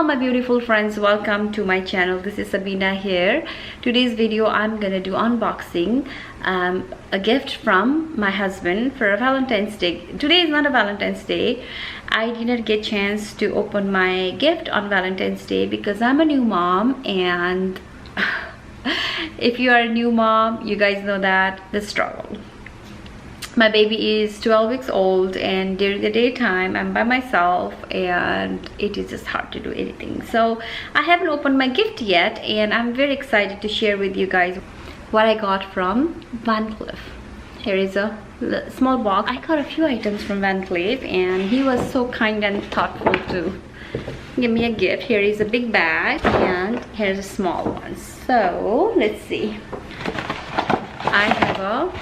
Hello my beautiful friends, welcome to my channel. This is Sabina here. Today's video I'm gonna do unboxing a gift from my husband for a Valentine's Day. Today is not a Valentine's Day. I didn't get chance to open my gift on Valentine's Day because I'm a new mom, and if you are a new mom, you guys know that the struggle. My baby is 12 weeks old, and during the daytime I'm by myself and it is just hard to do anything. So I haven't opened my gift yet, and I'm very excited to share with you guys what I got from Vancleef. Here is a small box. I got a few items from Vancleef, and he was so kind and thoughtful to give me a gift. Here is a big bag, and here's a small one. So let's see. I have a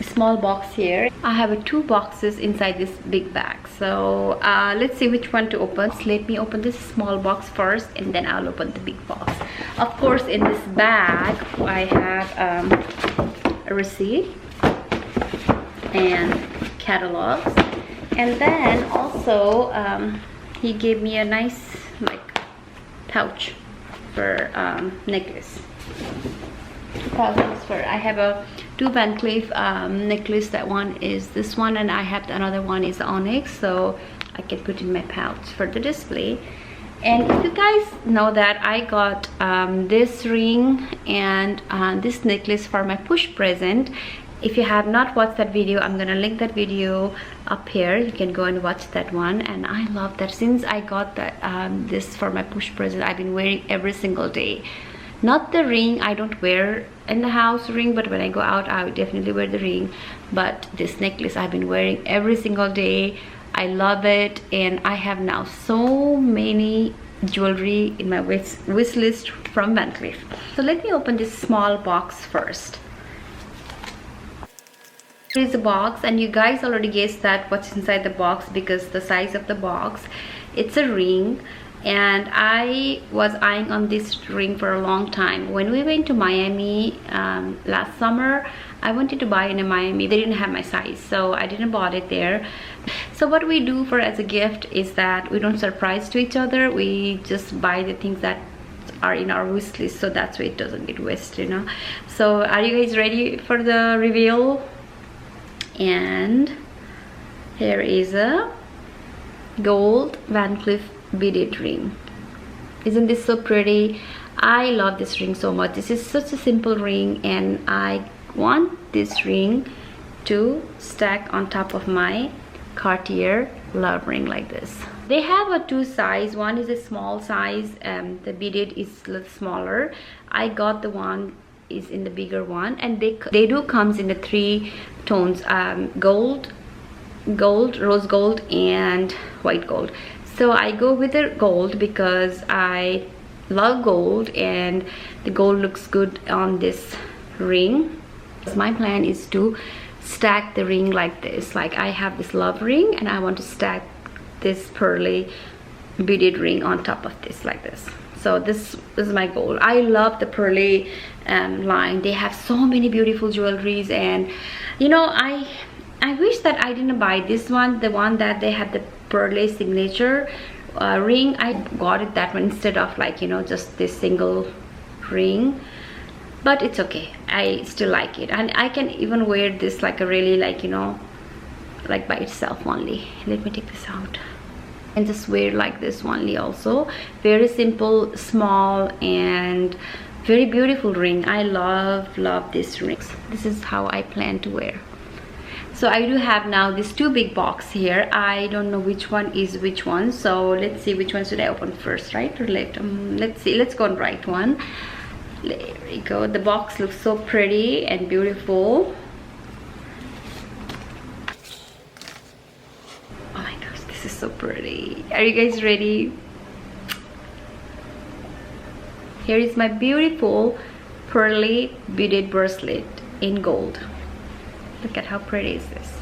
small box here. I have two boxes inside this big bag, so let's see which one to open. Let me open this small box first, and then I'll open the big box. Of course, in this bag I have a receipt and catalogs, and then also he gave me a nice pouch for necklace. I have two Vancleef necklace. That one is this one, and I have another one is onyx, so I can put in my pouch for the display. And if you guys know that I got this ring and this necklace for my push present. If you have not watched that video, I'm gonna link that video up here. You can go and watch that one. And I love that. Since I got that this for my push present, I've been wearing every single day. Not the ring, I don't wear in the house ring, but when I go out I would definitely wear the ring. But this necklace I've been wearing every single day. I love it, and I have now so many jewelry in my wish list from Vancleef. So let me open this small box first. Here is the box, and you guys already guessed that what's inside the box because the size of the box. It's a ring. And I was eyeing on this ring for a long time. When we went to Miami last summer, I wanted to buy in Miami. They didn't have my size, so I didn't bought it there. So what we do for as a gift is that we don't surprise to each other. We just buy the things that are in our wish list, so that's why it doesn't get wasted, you know. So are you guys ready for the reveal? And here is a gold Vancleef beaded ring. Isn't this so pretty? I love this ring so much. This is such a simple ring, and I want this ring to stack on top of my Cartier love ring like this. They have a two size. One is a small size, the beaded is a little smaller. I got the one is in the bigger one, and they do comes in the three tones, gold, rose gold, and white gold. So I go with the gold because I love gold, and the gold looks good on this ring. So my plan is to stack the ring like this. Like I have this love ring, and I want to stack this pearly beaded ring on top of this like this. So this is my goal. I love the Pearly line. They have so many beautiful jewelries, and you know, I wish that I didn't buy this one, the one that they had the Pearly signature ring. I got it that one instead of, like, you know, just this single ring. But it's okay, I still like it, and I can even wear this like a really, like, you know, like by itself only. Let me take this out and just wear like this only also. Very simple, small, and very beautiful ring. I love this ring. This is how I plan to wear. So I do have now these two big boxes here. I don't know which one is which one, so let's see which one should I open first, right or left. Let's see, let's go on right one. There we go. The box looks so pretty and beautiful. Oh my gosh, this is so pretty. Are you guys ready? Here is my beautiful Pearly beaded bracelet in gold. Look at how pretty is this.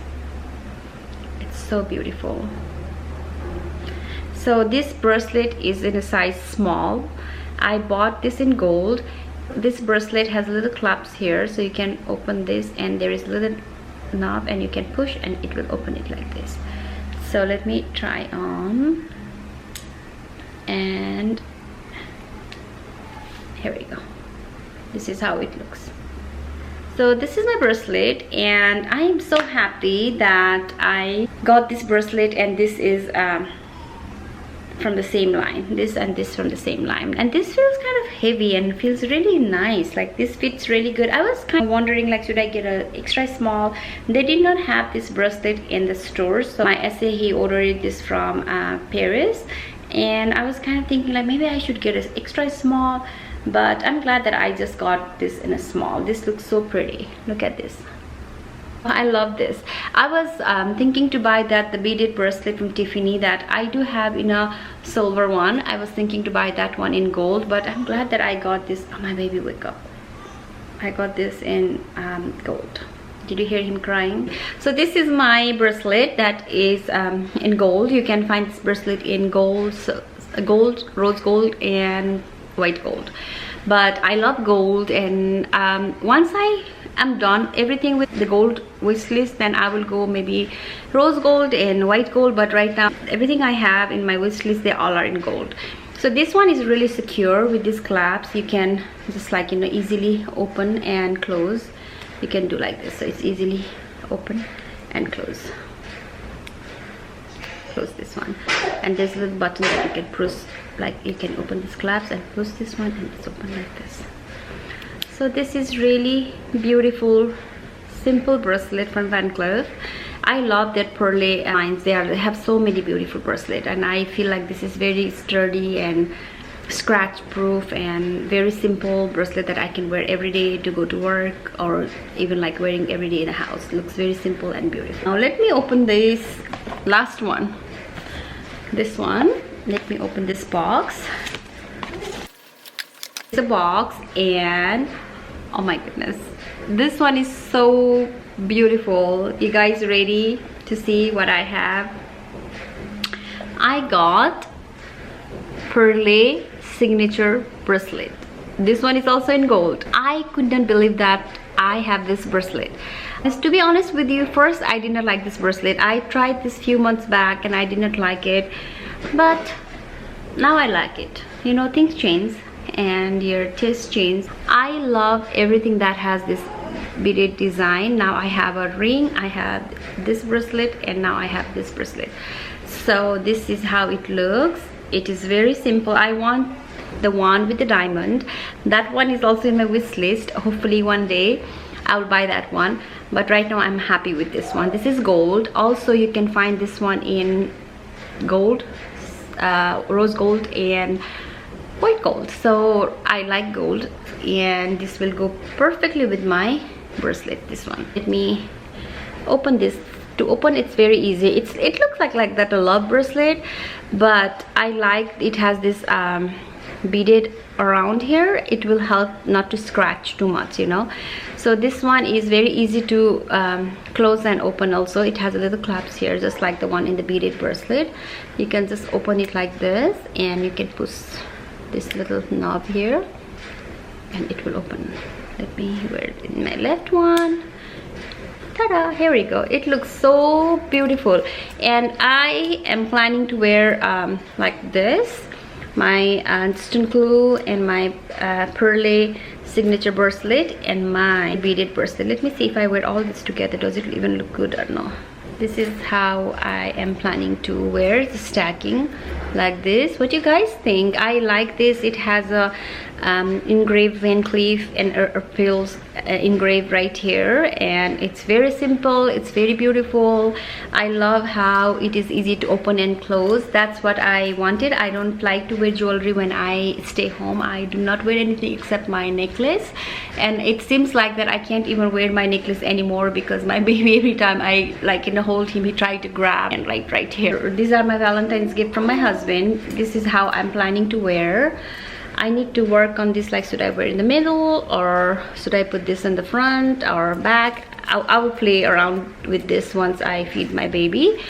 It's so beautiful. So this bracelet is in a size small. I bought this in gold. This bracelet has little claps here, so you can open this, and there is little knob, and you can push and it will open it like this. So let me try on, and here we go. This is how it looks. So this is my bracelet, and I am so happy that I got this bracelet, and this is from the same line, this and this from the same line, and this feels kind of heavy and feels really nice. Like this fits really good. I was kind of wondering, like, should I get an extra small? They did not have this bracelet in the store, so my essay, he ordered this from Paris, and I was kind of thinking like maybe I should get an extra small, but I'm glad that I just got this in a small. This looks so pretty. Look at this. I love this. I was thinking to buy the beaded bracelet from Tiffany that I do have in a silver one. I was thinking to buy that one in gold, but I'm glad that I got this. Oh, my baby, wake up. I got this in gold. Did you hear him crying? So this is my bracelet that is in gold. You can find this bracelet in gold, gold, rose gold, and white gold. But I love gold, and once I am done everything with the gold wish list, then I will go maybe rose gold and white gold. But right now everything I have in my wish list, they all are in gold. So this one is really secure with these clasps. You can just, like, you know, easily open and close. You can do like this, so it's easily open and close. Close this one, and there's a little button that you can push, like you can open these clasps and push this one, and it's open like this. So this is really beautiful, simple bracelet from Vancleef. I love that Pearly lines. They have so many beautiful bracelets, and I feel like this is very sturdy and scratch proof and very simple bracelet that I can wear every day to go to work, or even like wearing every day in the house. Looks very simple and beautiful. Now let me open this last one. This one, let me open this box. It's a box, and oh my goodness, this one is so beautiful. You guys ready to see what I have? I got Pearly signature bracelet. This one is also in gold. I couldn't believe that I have this bracelet. As to be honest with you, first I did not like this bracelet. I tried this few months back and I did not like it, but now I like it. You know, things change and your taste change. I love everything that has this beaded design. Now I have a ring, I have this bracelet, and now I have this bracelet. So this is how it looks. It is very simple. I want the one with the diamond. That one is also in my wish list. Hopefully one day I'll buy that one, but right now I'm happy with this one. This is gold. Also you can find this one in gold, rose gold and white gold. So I like gold, and this will go perfectly with my bracelet, this one. Let me open this. To open, it's very easy. It looks like that a love bracelet, but I like it has this beaded around here. It will help not to scratch too much, you know. So this one is very easy to close and open. Also it has a little clasp here, just like the one in the beaded bracelet. You can just open it like this, and you can push this little knob here and it will open. Let me wear it in my left one. Ta-da! Here we go. It looks so beautiful, and I am planning to wear like this, my stone glue and my Pearly signature bracelet and my beaded bracelet. Let me see if I wear all this together, does it even look good or no. This is how I am planning to wear the stacking like this. What do you guys think? I like this. It has a engraved Vancleef and Arpels engraved right here, and it's very simple, it's very beautiful. I love how it is easy to open and close. That's what I wanted. I don't like to wear jewelry when I stay home. I do not wear anything except my necklace, and it seems like that I can't even wear my necklace anymore because my baby, every time I hold him, he tried to grab, and like right here. These are my Valentine's gift from my husband. This is how I'm planning to wear. I need to work on this, like should I wear in the middle or should I put this in the front or back. I will play around with this once I feed my baby.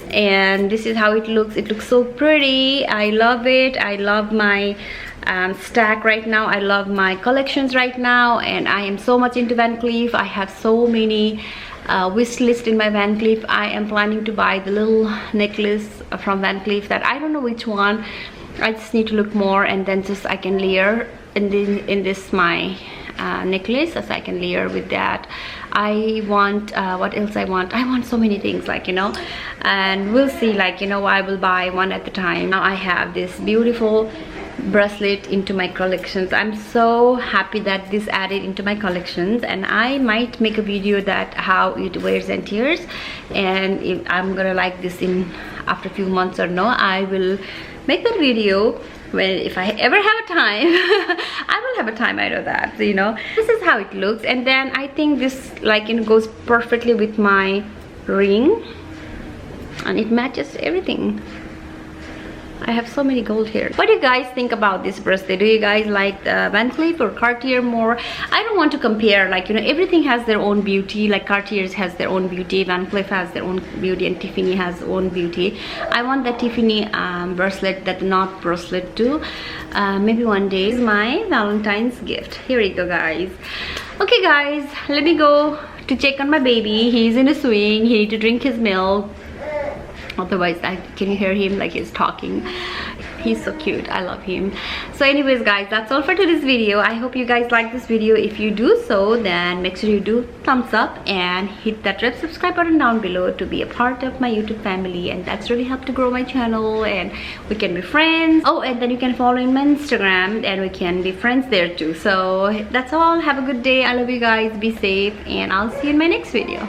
And this is how it looks. It looks so pretty. I love it. I love my stack right now. I love my collections right now, and I am so much into Vancleef. I have so many wish list in my Vancleef. I am planning to buy the little necklace from Vancleef that I don't know which one. I just need to look more, and then just I can layer in this my necklace, as I can layer with that. I want what else I want so many things, like, you know, and we'll see, like, you know, I will buy one at a time. Now I have this beautiful bracelet into my collections. I'm so happy that this added into my collections, and I might make a video that how it wears and tears, and if I'm gonna like this in after a few months or no, I will make that video when, if I ever have a time. I will have a time, I know that. So, you know, this is how it looks, and then I think this, like, you know, goes perfectly with my ring, and it matches everything. I have so many gold here. What do you guys think about this bracelet? Do you guys like the Vancleef or Cartier more? I don't want to compare, like, you know, everything has their own beauty. Like Cartier's has their own beauty, Vancleef has their own beauty, and Tiffany has own beauty. I want that Tiffany bracelet, that knot bracelet too. Maybe one day. Is my Valentine's gift. Here we go, guys. Okay guys, let me go to check on my baby. He's in a swing. He need to drink his milk. Otherwise, can you hear him, like he's talking? He's so cute. I love him. So anyways guys, that's all for today's video. I hope you guys like this video. If you do so, then make sure you do thumbs up and hit that red subscribe button down below to be a part of my YouTube family, and that's really helped to grow my channel, and we can be friends. Oh, and then you can follow in my Instagram, and we can be friends there too. So that's all. Have a good day. I love you guys. Be safe, and I'll see you in my next video.